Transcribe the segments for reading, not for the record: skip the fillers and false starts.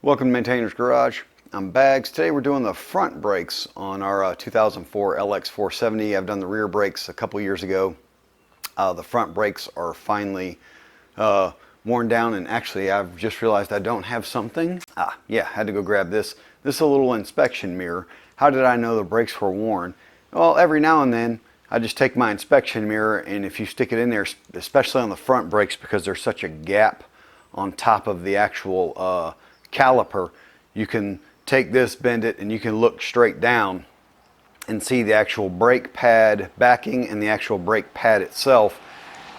Welcome to Maintainer's Garage. I'm Bags. Today we're doing the front brakes on our 2004 LX470. I've done the rear brakes a couple years ago. The front brakes are finally worn down, and actually I've just realized I don't have something. Yeah, had to go grab this. This is a little inspection mirror. How did I know the brakes were worn? Well, every now and then I just take my inspection mirror, and if you stick it in there, especially on the front brakes because there's such a gap on top of the actual caliper, you can take this, bend it, and you can look straight down and see the actual brake pad backing and the actual brake pad itself.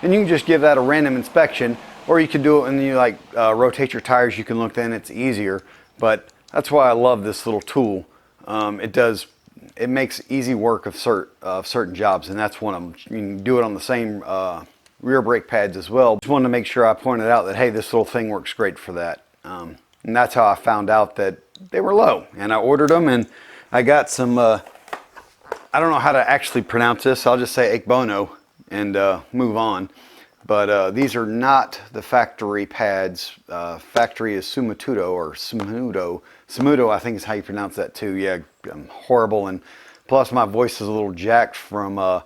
And you can just give that a random inspection, or you can do it when you rotate your tires. You can look then, it's easier. But that's why I love this little tool. It makes easy work of certain jobs, and that's one of them. You can do it on the same rear brake pads as well. Just wanted to make sure I pointed out that, hey, this little thing works great for that. And that's how I found out that they were low. And I ordered them, and I got some, I don't know how to actually pronounce this. I'll just say Ekbono and move on. But these are not the factory pads. Factory is Sumutudo or Sumudo. Sumudo, I think is how you pronounce that too. Yeah, I'm horrible. And plus my voice is a little jacked from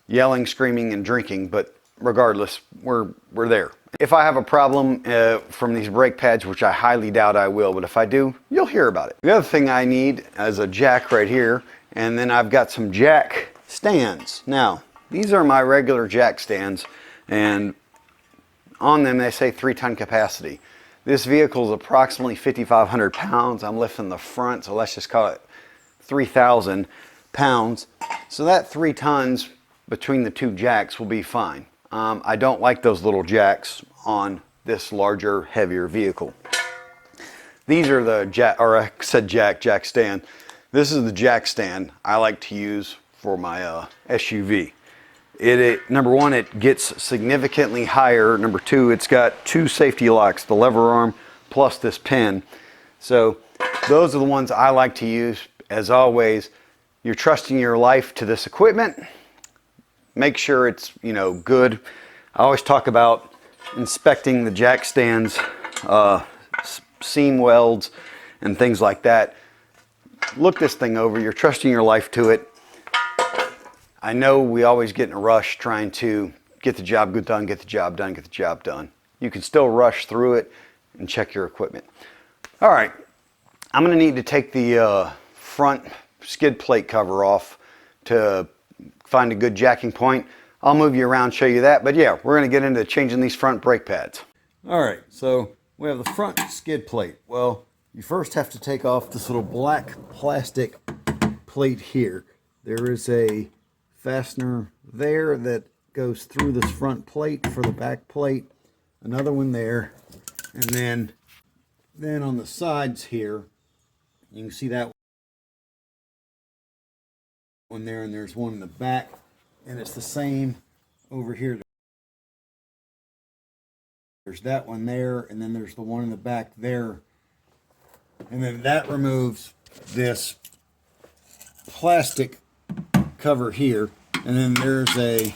yelling, screaming, and drinking. But regardless, we're there. If I have a problem from these brake pads, which I highly doubt I will, but if I do, you'll hear about it. The other thing I need is a jack right here, and then I've got some jack stands. Now, these are my regular jack stands, and on them they say 3-ton capacity. This vehicle is approximately 5,500 pounds. I'm lifting the front, so let's just call it 3,000 pounds. So that 3 tons between the two jacks will be fine. I don't like those little jacks on this larger, heavier vehicle. These are the jack stand. This is the jack stand I like to use for my SUV. Number one, it gets significantly higher. Number two, it's got 2 safety locks, the lever arm plus this pin. So those are the ones I like to use. As always, you're trusting your life to this equipment. Make sure it's, good. I always talk about inspecting the jack stands, seam welds, and things like that. Look this thing over. You're trusting your life to it. I know we always get in a rush trying to get the job done, get the job done, get the job done. You can still rush through it and check your equipment. All right, I'm going to need to take the front skid plate cover off to find a good jacking point. I'll move you around, show you that. But yeah, we're going to get into changing these front brake pads. All right, so we have the front skid plate. Well, you first have to take off this little black plastic plate here. There is a fastener there that goes through this front plate for the back plate. Another one there. And then on the sides here, you can see that one there, and there's one in the back, and it's the same over here. There's that one there, and then there's the one in the back there, and then that removes this plastic cover here, and then there's a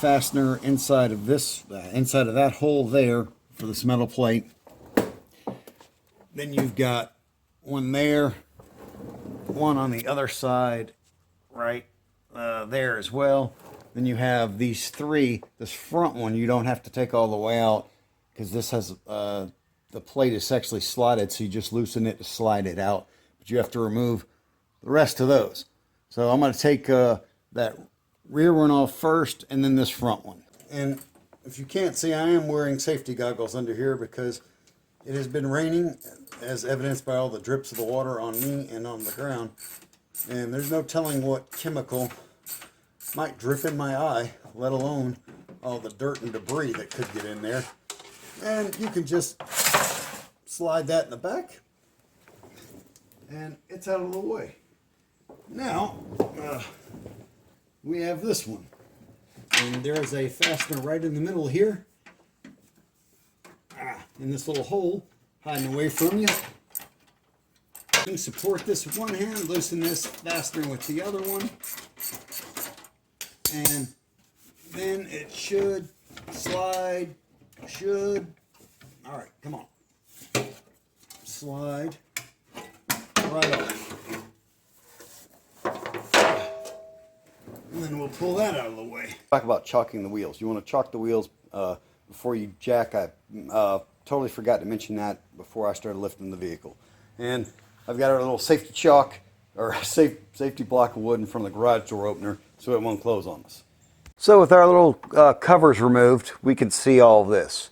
fastener inside of this inside of that hole there for this metal plate. Then you've got one there, one on the other side right there as well. Then you have these 3. This front one you don't have to take all the way out because this has the plate is actually slotted, so you just loosen it to slide it out, but you have to remove the rest of those. So I'm going to take that rear one off first, and then this front one. And if you can't see, I am wearing safety goggles under here because it has been raining, as evidenced by all the drips of the water on me and on the ground. And there's no telling what chemical might drip in my eye, let alone all the dirt and debris that could get in there. And you can just slide that in the back, and it's out of the way. Now, we have this one. And there's a fastener right in the middle here. In this little hole, hiding away from you. You can support this with one hand, loosen this fastener with the other one, and then it should slide, all right, come on. slide right off. And then we'll pull that out of the way. Talk about chalking the wheels. You want to chalk the wheels before you jack. I totally forgot to mention that before I started lifting the vehicle. And I've got our little safety chalk, or safety block of wood in front of the garage door opener so it won't close on us. So with our little covers removed, we can see all of this.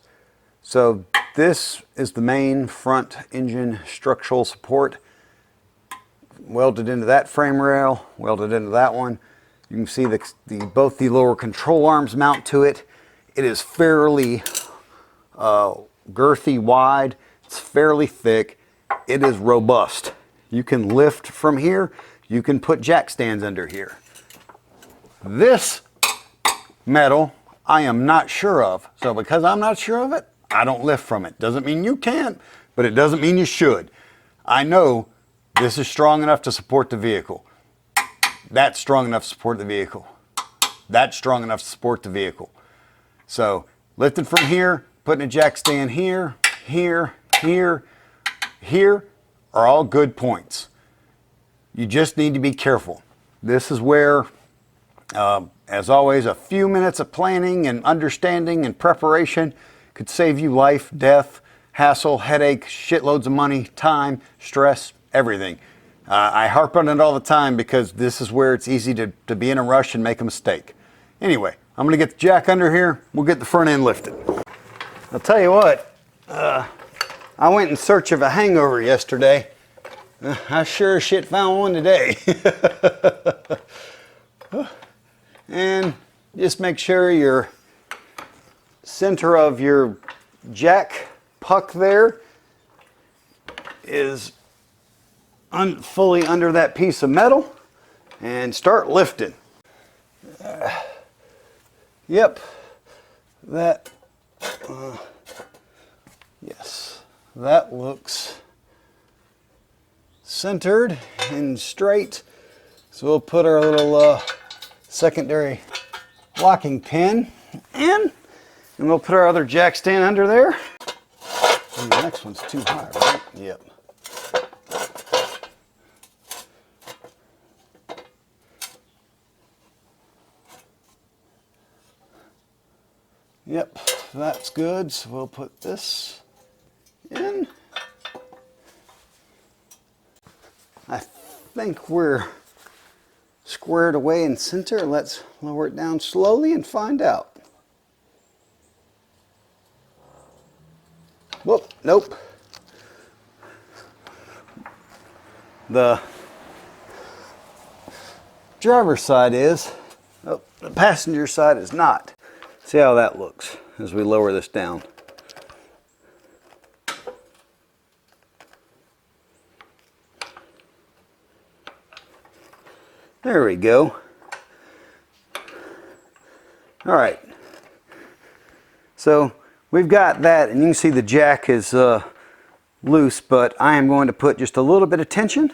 So this is the main front engine structural support, welded into that frame rail, welded into that one. You can see both the lower control arms mount to it. It is fairly girthy wide. It's fairly thick. It is robust. You can lift from here. You can put jack stands under here. This metal I am not sure of. So because I'm not sure of it, I don't lift from it. Doesn't mean you can't, but it doesn't mean you should. I know this is strong enough to support the vehicle. That's strong enough to support the vehicle. That's strong enough to support the vehicle. So lifting from here, putting a jack stand here, here, here, here are all good points. You just need to be careful. This is where, as always, a few minutes of planning and understanding and preparation could save you life, death, hassle, headache, shitloads of money, time, stress, everything. I harp on it all the time because this is where it's easy to be in a rush and make a mistake. Anyway, I'm going to get the jack under here. We'll get the front end lifted. I'll tell you what, I went in search of a hangover yesterday. I sure as shit found one today. And just make sure your center of your jack puck there is fully under that piece of metal, and start lifting. Yep, that, yes, that looks centered and straight. So we'll put our little secondary locking pin in, and we'll put our other jack stand under there. And the next one's too high, right? Yep. Yep, that's good. So we'll put this in. I think we're squared away in center. Let's lower it down slowly and find out. Whoop, nope. The driver's side is, oh, the passenger side is not. See how that looks as we lower this down. There we go. All right. So we've got that, and you can see the jack is loose, but I am going to put just a little bit of tension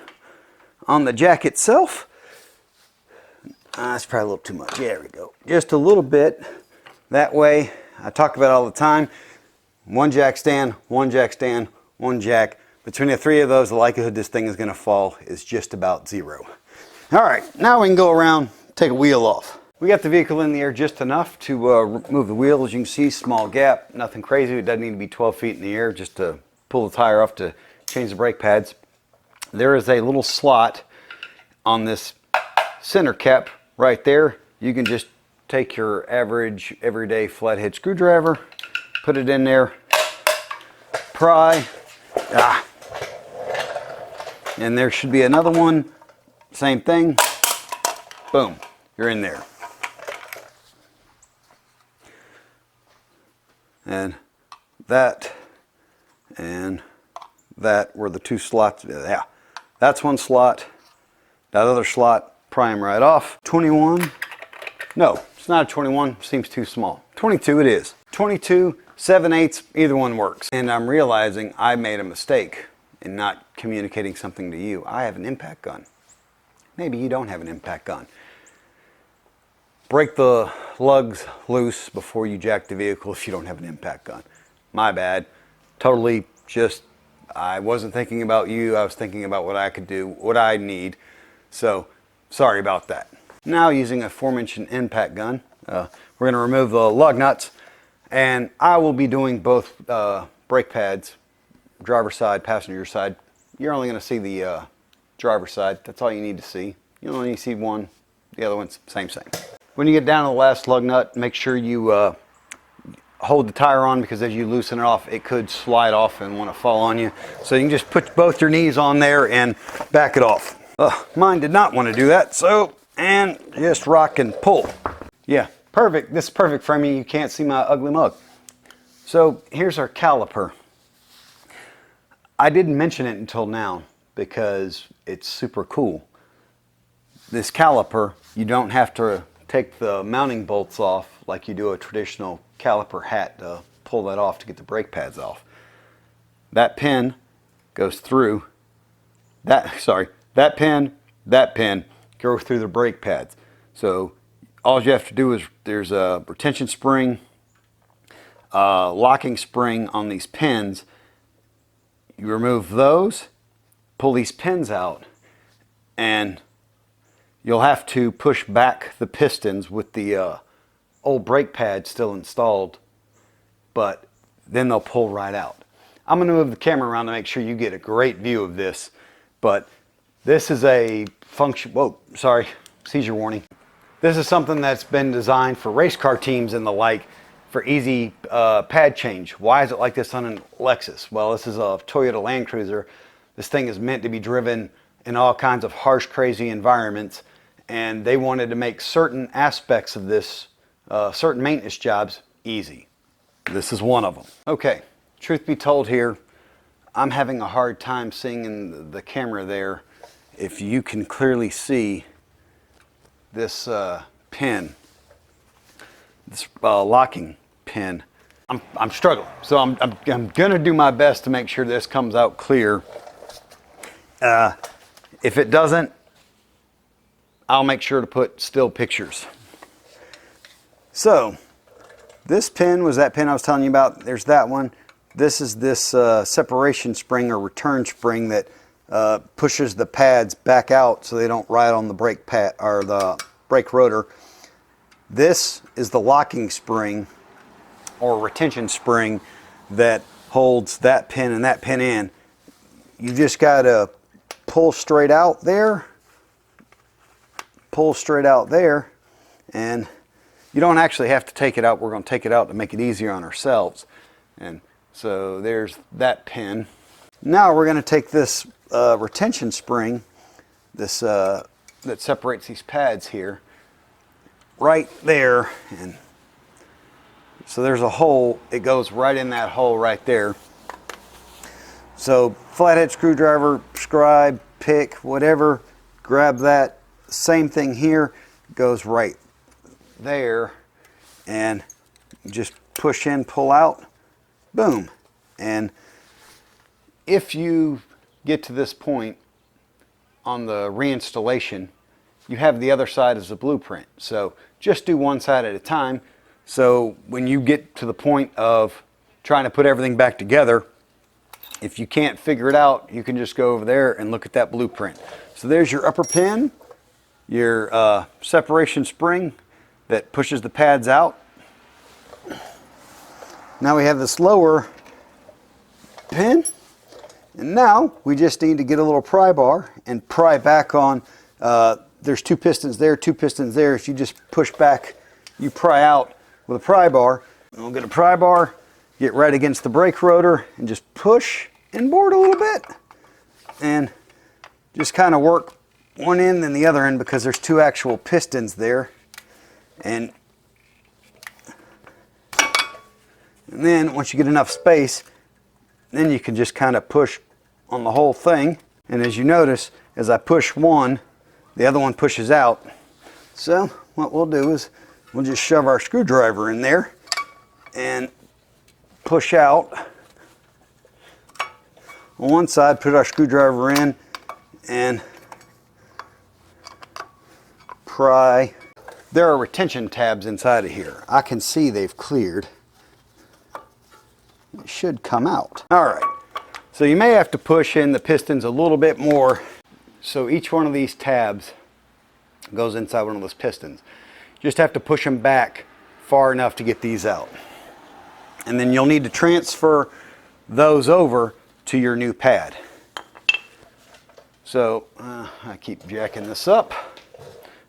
on the jack itself. That's probably a little too much. There we go. Just a little bit. That way, I talk about it all the time. One jack stand, one jack stand, one jack. Between the three of those, the likelihood this thing is going to fall is just about zero. All right, now we can go around, take a wheel off. We got the vehicle in the air just enough to remove the wheel. As you can see, small gap, nothing crazy. It doesn't need to be 12 feet in the air just to pull the tire off to change the brake pads. There is a little slot on this center cap right there. You can just take your average everyday flathead screwdriver, put it in there, pry, and there should be another one, same thing, boom, you're in there. And that were the two slots. Yeah, that's one slot, that other slot, pry them right off. 21, no, it's not a 21, seems too small. 22 it is. 22, 7/8, either one works. And I'm realizing I made a mistake in not communicating something to you. I have an impact gun. Maybe you don't have an impact gun. Break the lugs loose before you jack the vehicle if you don't have an impact gun. My bad. Totally just, I wasn't thinking about you, I was thinking about what I could do, what I need. So, sorry about that. Now, using a aforementioned impact gun, we're going to remove the lug nuts, and I will be doing both brake pads, driver's side, passenger side. You're only going to see the driver's side. That's all you need to see. You only see one, the other one's same. When you get down to the last lug nut, make sure you hold the tire on, because as you loosen it off, it could slide off and want to fall on you. So you can just put both your knees on there and back it off. Mine did not want to do that, so, and just rock and pull. Yeah, perfect. This is perfect for me. You can't see my ugly mug. So here's our caliper. I didn't mention it until now because it's super cool. This caliper, you don't have to take the mounting bolts off like you do a traditional caliper hat to pull that off to get the brake pads off. That pin goes through that pin go through the brake pads. So all you have to do is, there's a retention spring, locking spring on these pins. You remove those, pull these pins out, and you'll have to push back the pistons with the old brake pad still installed, but then they'll pull right out. I'm going to move the camera around to make sure you get a great view of this, but this is a function, seizure warning. This is something that's been designed for race car teams and the like, for easy pad change. Why is it like this on a Lexus? Well, this is a Toyota Land Cruiser. This thing is meant to be driven in all kinds of harsh, crazy environments, and they wanted to make certain aspects of this, certain maintenance jobs, easy. This is one of them. Okay, truth be told here, I'm having a hard time seeing in the camera there if you can clearly see this pin, this locking pin. I'm struggling, so I'm gonna do my best to make sure this comes out clear. If it doesn't, I'll make sure to put still pictures. So this pin was that pin I was telling you about. There's that one. This is this separation spring or return spring that pushes the pads back out so they don't ride on the brake pad or the brake rotor. This is the locking spring or retention spring that holds that pin and that pin in. You just got to pull straight out there, and you don't actually have to take it out. We're going to take it out to make it easier on ourselves. And so there's that pin. Now we're going to take this retention spring, this that separates these pads here, right there, and so there's a hole. It goes right in that hole right there. So flathead screwdriver, scribe, pick, whatever, grab that. Same thing here, goes right there, and just push in, pull out, boom. And if you get to this point on the reinstallation, you have the other side as a blueprint. So just do one side at a time. So when you get to the point of trying to put everything back together, if you can't figure it out, you can just go over there and look at that blueprint. So there's your upper pin, your separation spring that pushes the pads out. Now we have this lower pin, and now we just need to get a little pry bar and pry back on. There's two pistons there, two pistons there. If you just push back, you pry out with a pry bar. And we'll get a pry bar, get right against the brake rotor, and just push and board a little bit, and just kind of work one end and the other end, because there's two actual pistons there. And then once you get enough space, then you can just kind of push on the whole thing. And as you notice, as I push one, the other one pushes out. So what we'll do is we'll just shove our screwdriver in there and push out on one side, put our screwdriver in and pry. There are retention tabs inside of here. I can see they've cleared. It should come out. All right, So you may have to push in the pistons a little bit more. So each one of these tabs goes inside one of those pistons. You just have to push them back far enough to get these out. And then you'll need to transfer those over to your new pad. So I keep jacking this up.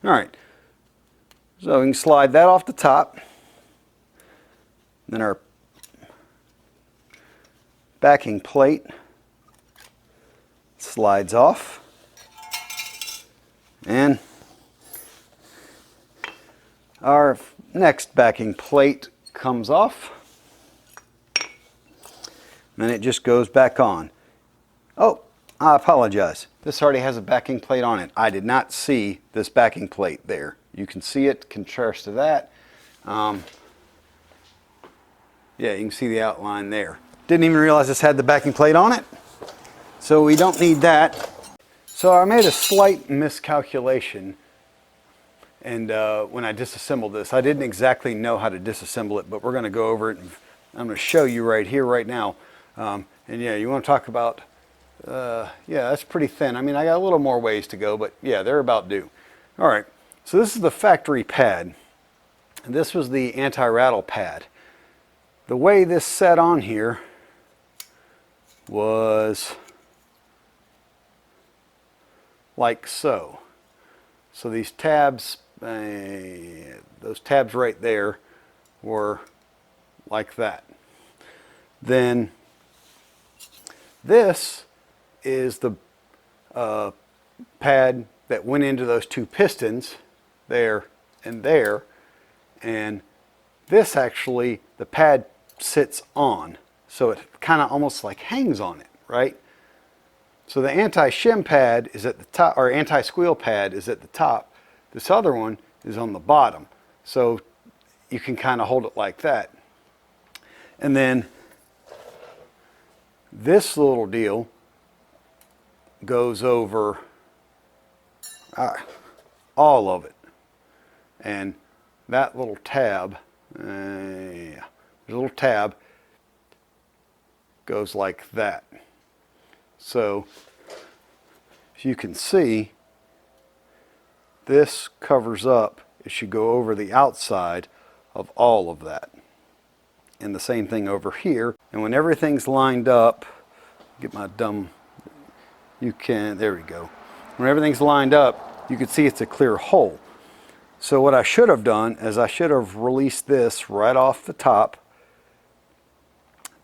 All right, so we can slide that off the top. Then our backing plate slides off. And our next backing plate comes off. Then it just goes back on. Oh, I apologize. This already has a backing plate on it. I did not see this backing plate there. You can see it, contrast to that. Yeah, you can see the outline there. Didn't even realize this had the backing plate on it. So we don't need that. So I made a slight miscalculation. And when I disassembled this, I didn't exactly know how to disassemble it, but we're going to go over it. And I'm going to show you right here, right now. And yeah, you want to talk about, yeah, that's pretty thin. I mean, I got a little more ways to go, but yeah, they're about due. All right, so this is the factory pad. And this was the anti-rattle pad. The way this set on here was like so. So these tabs, those tabs right there were like that. Then this is the pad that went into those two pistons there and there, and this actually, the pad sits on, so it kind of almost like hangs on it, right? So the anti-shim pad is at the top, or anti-squeal pad is at the top. This other one is on the bottom, so you can kind of hold it like that. And then this little deal goes over all of it. And that little tab, yeah, the little tab goes like that. So as you can see, this covers up, it should go over the outside of all of that. And the same thing over here. And when everything's lined up, get my dumb, there we go. When everything's lined up, you can see it's a clear hole. So what I should have done is I should have released this right off the top.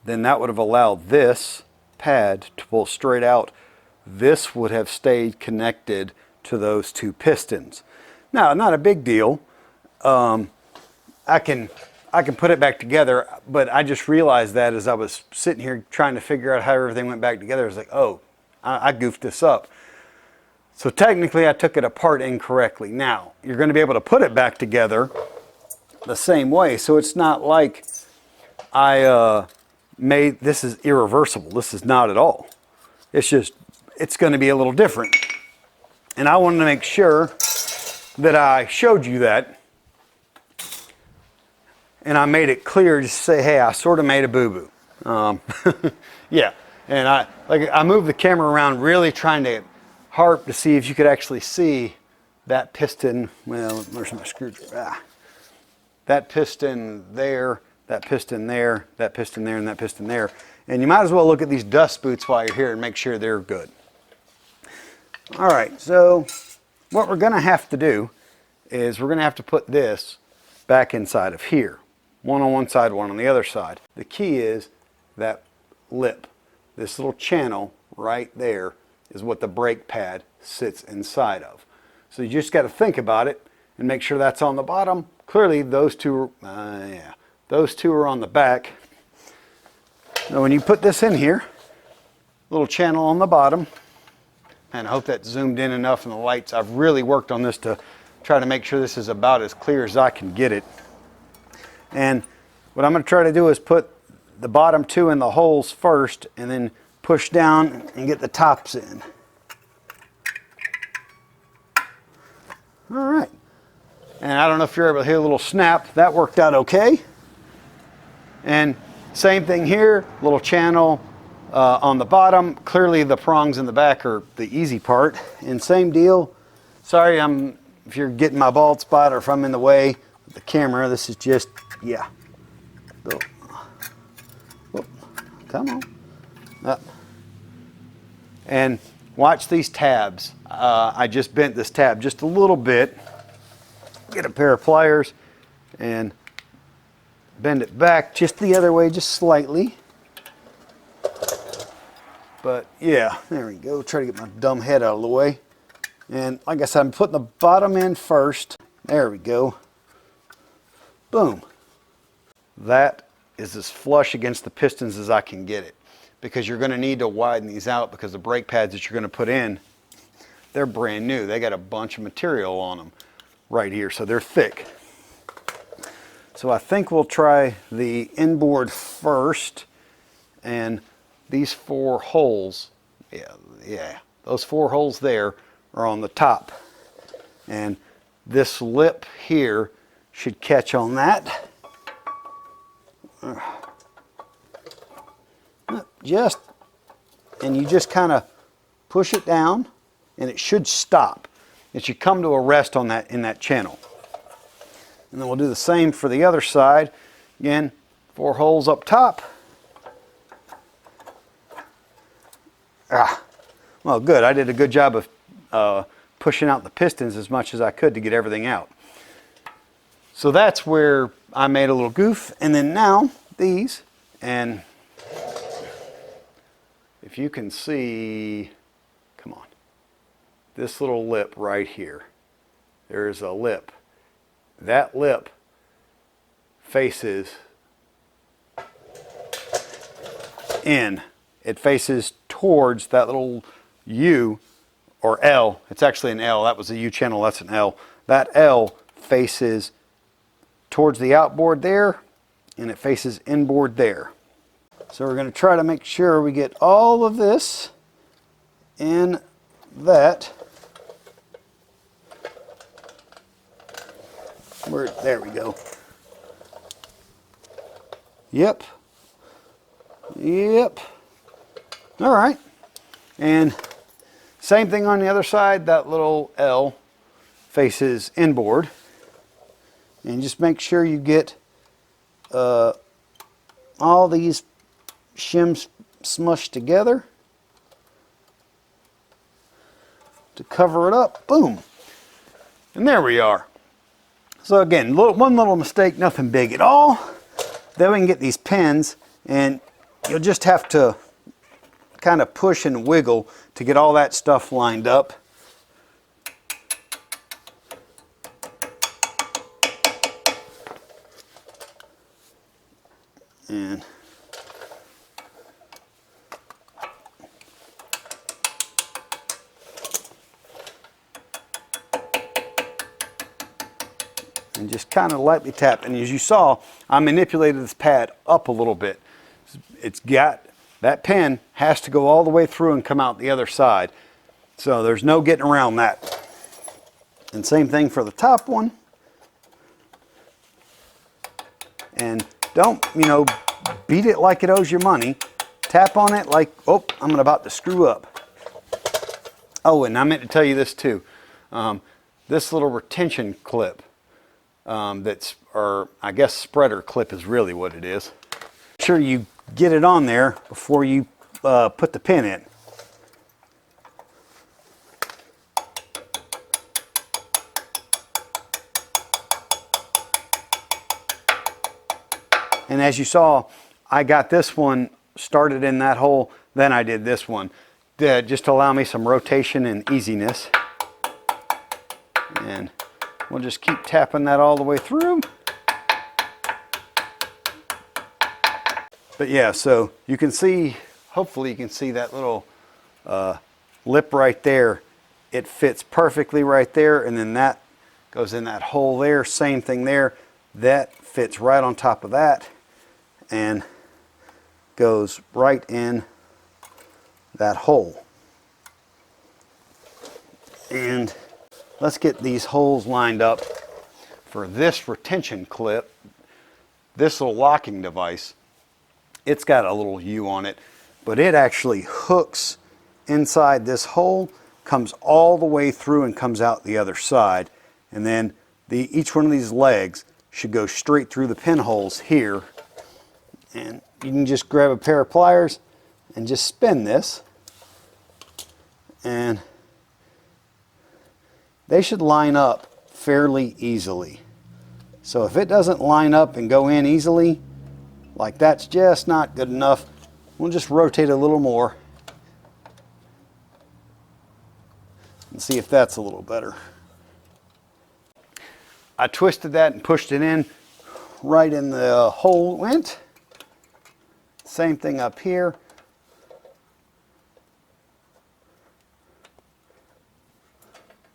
Then that would have allowed this pad to pull straight out. This would have stayed connected to those two pistons. Now, not a big deal. I can put it back together, but I just realized that as I was sitting here trying to figure out how everything went back together. I was like, oh, I goofed this up. So technically I took it apart incorrectly. Now, you're going to be able to put it back together the same way. So it's not like I made, this is irreversible. This is not at all. It's just, it's going to be a little different. And I wanted to make sure that I showed you that. And I made it clear, just say, hey, I sort of made a boo-boo. Yeah, and I moved the camera around really trying to harp to see if you could actually see that piston. Well, where's my screwdriver? That piston there, that piston there, that piston there, and that piston there. And you might as well look at these dust boots while you're here and make sure they're good. All right, so what we're gonna have to do is we're gonna have to put this back inside of here. One on one side, one on the other side. The key is that lip. This little channel right there is what the brake pad sits inside of. So you just got to think about it and make sure that's on the bottom. Clearly those two are on the back. Now when you put this in here, little channel on the bottom, and I hope that zoomed in enough in the lights. I've really worked on this to try to make sure this is about as clear as I can get it. And what I'm going to try to do is put the bottom two in the holes first and then push down and get the tops in. All right. And I don't know if you're able to hear a little snap. That worked out okay. And same thing here, little channel on the bottom. Clearly the prongs in the back are the easy part. And same deal. Sorry, if you're getting my bald spot or if I'm in the way of the camera. This is just, yeah. Oh, come on. Up. And watch these tabs. I just bent this tab just a little bit. Get a pair of pliers and bend it back just the other way, just slightly. But yeah, there we go. Try to get my dumb head out of the way. And like I said, I'm putting the bottom in first. There we go. Boom. That is as flush against the pistons as I can get it, because you're going to need to widen these out, because the brake pads that you're going to put in, they're brand new. They got a bunch of material on them right here, so they're thick. So I think we'll try the inboard first, and these 4 holes, yeah, those 4 holes there are on the top, and this lip here should catch on that. And you just kind of push it down, and it should stop. It should come to a rest on that, in that channel. And then we'll do the same for the other side. Again, 4 holes up top. Well, good. I did a good job of pushing out the pistons as much as I could to get everything out. So that's where I made a little goof. And then now these, and if you can see, come on, this little lip right here, there's a lip. That lip faces in. It faces towards that little U or L. It's actually an L. That was a U channel. That's an L. That L faces towards the outboard there, and it faces inboard there. So we're going to try to make sure we get all of this in that. There we go. Yep. All right. And same thing on the other side. That little L faces inboard. And just make sure you get all these shims smushed together to cover it up. Boom. And there we are. So again, one little mistake, nothing big at all. Then we can get these pins, and you'll just have to kind of push and wiggle to get all that stuff lined up. And just kind of lightly tap. And as you saw, I manipulated this pad up a little bit. It's got, that pin has to go all the way through and come out the other side. So there's no getting around that. And same thing for the top one. And don't, beat it like it owes you money. Tap on it like, oh, I'm about to screw up. Oh, and I meant to tell you this too. This little retention clip, or I guess spreader clip is really what it is. Make sure you get it on there before you put the pin in. And as you saw, I got this one started in that hole, then I did this one, just to allow me some rotation and easiness. And we'll just keep tapping that all the way through. But yeah, so you can see, hopefully you can see that little lip right there. It fits perfectly right there, and then that goes in that hole there. Same thing there. That fits right on top of that and goes right in that hole. And let's get these holes lined up for this retention clip. This little locking device, it's got a little U on it. but it actually hooks inside this hole, comes all the way through and comes out the other side. And then each one of these legs should go straight through the pinholes here. And you can just grab a pair of pliers and just spin this, and they should line up fairly easily. So if it doesn't line up and go in easily, like that's just not good enough, we'll just rotate a little more and see if that's a little better. I twisted that and pushed it in right in the hole it went. Same thing up here.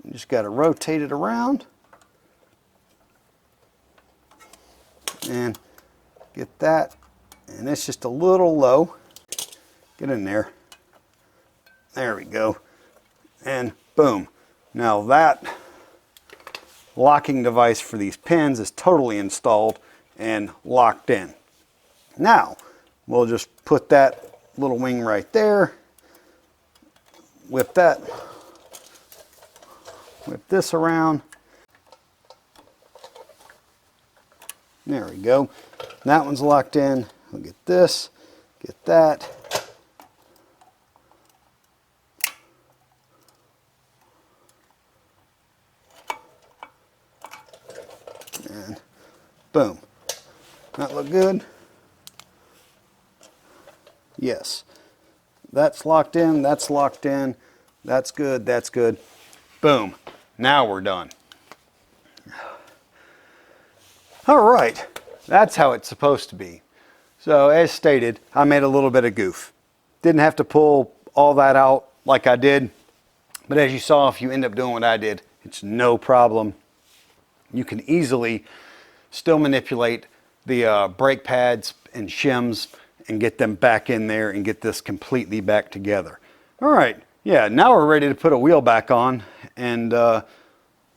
You just got to rotate it around and get that. And it's just a little low. Get in there. There we go. And boom. Now that locking device for these pins is totally installed and locked in. Now we'll just put that little wing right there. Whip this around. There we go. That one's locked in. We'll get this, get that. And boom. That look good? Yes. That's locked in, that's locked in. That's good, that's good. Boom. Now we're done. All right. That's how it's supposed to be. So as stated, I made a little bit of goof. Didn't have to pull all that out like I did. But as you saw, if you end up doing what I did, it's no problem. You can easily still manipulate the brake pads and shims and get them back in there and get this completely back together. All right. Yeah, now we're ready to put a wheel back on and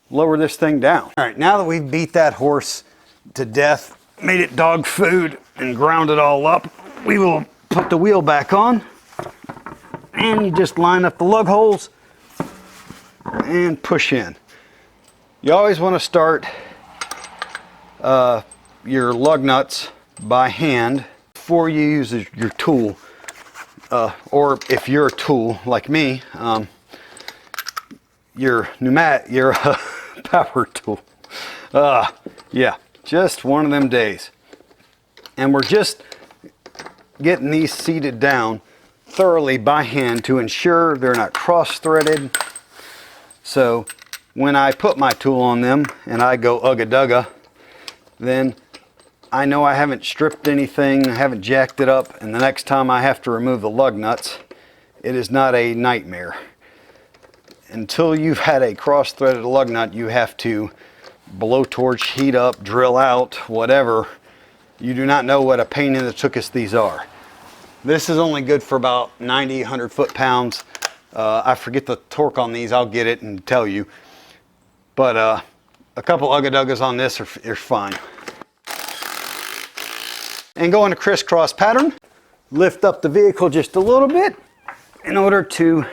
lower this thing down. All right, now that we've beat that horse to death, made it dog food, and ground it all up, we will put the wheel back on. And you just line up the lug holes and push in. You always want to start your lug nuts by hand before you use your tool. Or if you're a tool like me, your power tool. Yeah, just one of them days. And we're just getting these seated down thoroughly by hand to ensure they're not cross-threaded. So when I put my tool on them and I go ugga-dugga, then I know I haven't stripped anything, I haven't jacked it up, and the next time I have to remove the lug nuts, it is not a nightmare. Until you've had a cross-threaded lug nut, you have to blowtorch, heat up, drill out, whatever. You do not know what a pain in the tuchus these are. This is only good for about 90, 100 foot-pounds. I forget the torque on these, I'll get it and tell you. But a couple ugga-duggas on this are fine. And go in a crisscross pattern. Lift up the vehicle just a little bit in order to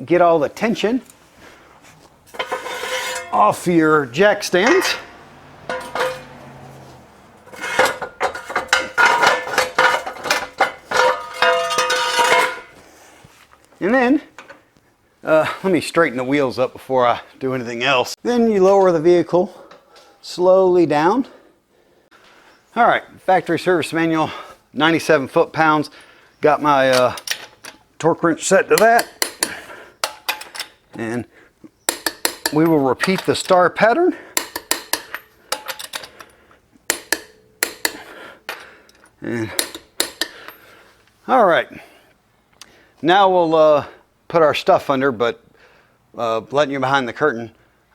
get all the tension off your jack stands. And then, let me straighten the wheels up before I do anything else. Then you lower the vehicle slowly down. All right, factory service manual, 97 foot-pounds. Got my torque wrench set to that. And we will repeat the star pattern. And all right. Now we'll put our stuff under, but letting you behind the curtain,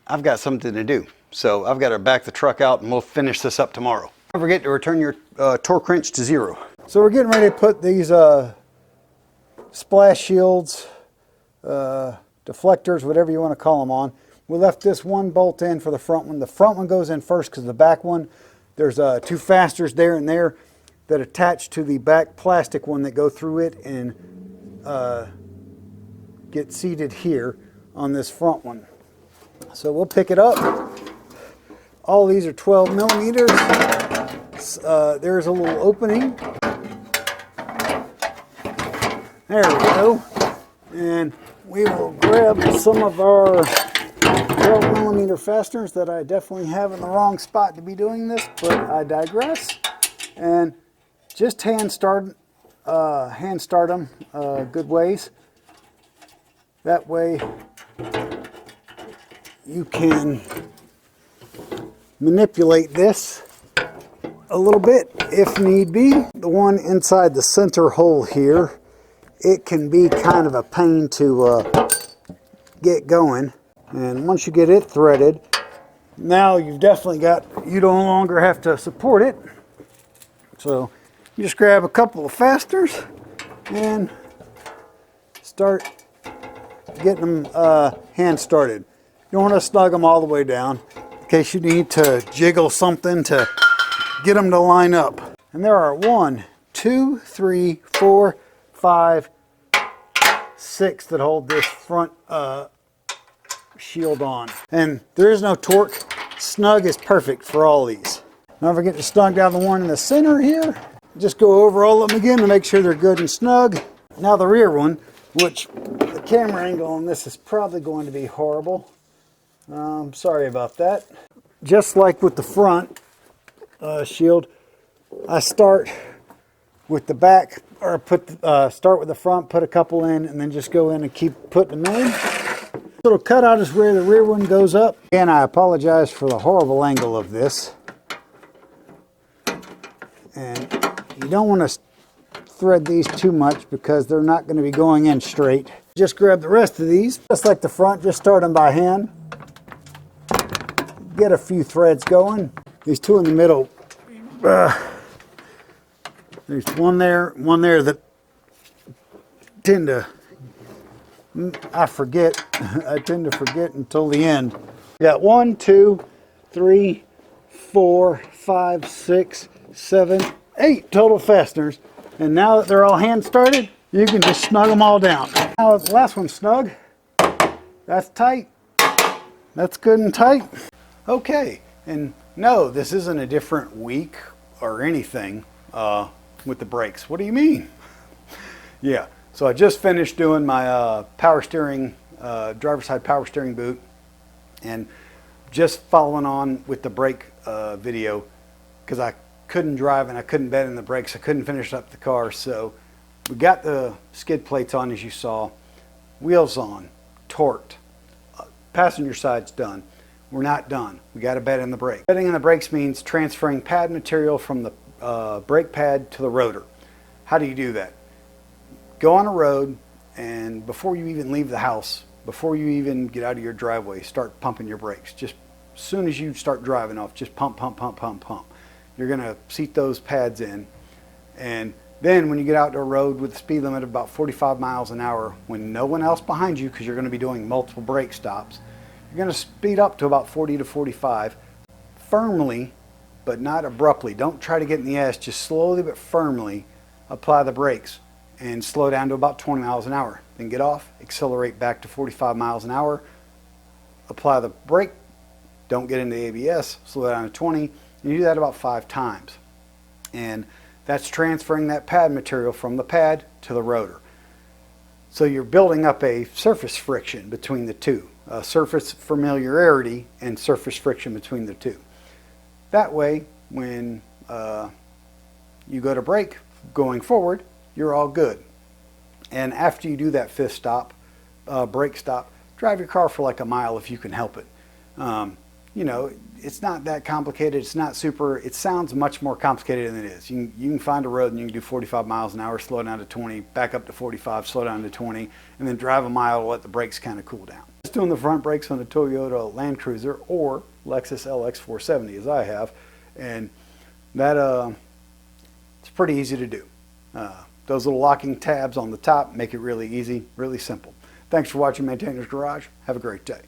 I've got something to do. So I've got to back the truck out and we'll finish this up tomorrow. Don't forget to return your torque wrench to 0. So we're getting ready to put these splash shields, deflectors, whatever you want to call them on. We left this one bolt in for the front one. The front one goes in first because the back one, there's 2 fasters there and there. that attach to the back plastic one that go through it and get seated here on this front one. So we'll pick it up. All these are 12 millimeters. There's a little opening. There we go. And we will grab some of our 12 millimeter fasteners that I definitely have in the wrong spot to be doing this, but I digress. And just hand start them good ways. That way you can manipulate this a little bit if need be. The one inside the center hole here, it can be kind of a pain to get going. And once you get it threaded, now you've definitely got, you no longer have to support it. So you just grab a couple of fasteners and start getting them hand started. You don't want to snug them all the way down in case you need to jiggle something to get them to line up. And there are 1, 2, 3, 4, 5, 6 that hold this front shield on. And there is no torque. Snug is perfect for all these. Don't forget to snug down the one in the center here. Just go over all of them again to make sure they're good and snug. Now the rear one, which the camera angle on this is probably going to be horrible. Sorry about that. Just like with the front shield, I start with the back, or start with the front, put a couple in, and then just go in and keep putting them in. Little cutout is where the rear one goes up. And I apologize for the horrible angle of this. And you don't want to thread these too much because they're not going to be going in straight. Just grab the rest of these, just like the front, just start them by hand. Get a few threads going. These two in the middle, there's one there that tend to, I tend to forget until the end. We got 1, 2, 3, 4, 5, 6, 7, 8 total fasteners. And now that they're all hand started, you can just snug them all down. Now the last one's snug. That's tight. That's good and tight. Okay, and no, this isn't a different week or anything with the brakes. What do you mean? Yeah, so I just finished doing my power steering, driver's side power steering boot, and just following on with the brake video because I couldn't drive and I couldn't bed in the brakes. I couldn't finish up the car, so we got the skid plates on as you saw, wheels on, torqued, passenger side's done. We're not done. We got to bed in the brake. Bedding in the brakes means transferring pad material from the brake pad to the rotor. How do you do that? Go on a road, and before you even leave the house, before you even get out of your driveway, start pumping your brakes. Just as soon as you start driving off, just pump, pump, pump, pump, pump. You're going to seat those pads in, and then when you get out to a road with a speed limit of about 45 miles an hour, when no one else behind you, because you're going to be doing multiple brake stops, you're going to speed up to about 40 to 45, firmly, but not abruptly. Don't try to get in the ass. Just slowly but firmly apply the brakes and slow down to about 20 miles an hour. Then get off, accelerate back to 45 miles an hour, apply the brake, don't get into ABS, slow down to 20. You do that about 5 times. And that's transferring that pad material from the pad to the rotor. So you're building up a surface friction between the two. Surface familiarity and surface friction between the two. That way, when you go to brake going forward, you're all good. And after you do that 5th stop, brake stop, drive your car for like a mile if you can help it. You know, it's not that complicated. It's not super. It sounds much more complicated than it is. You can find a road and you can do 45 miles an hour, slow down to 20, back up to 45, slow down to 20, and then drive a mile to let the brakes kind of cool down. Just doing the front brakes on a Toyota Land Cruiser or Lexus LX470 as I have, and that it's pretty easy to do. Those little locking tabs on the top make it really easy, really simple. Thanks for watching Maintainer's Garage. Have a great day.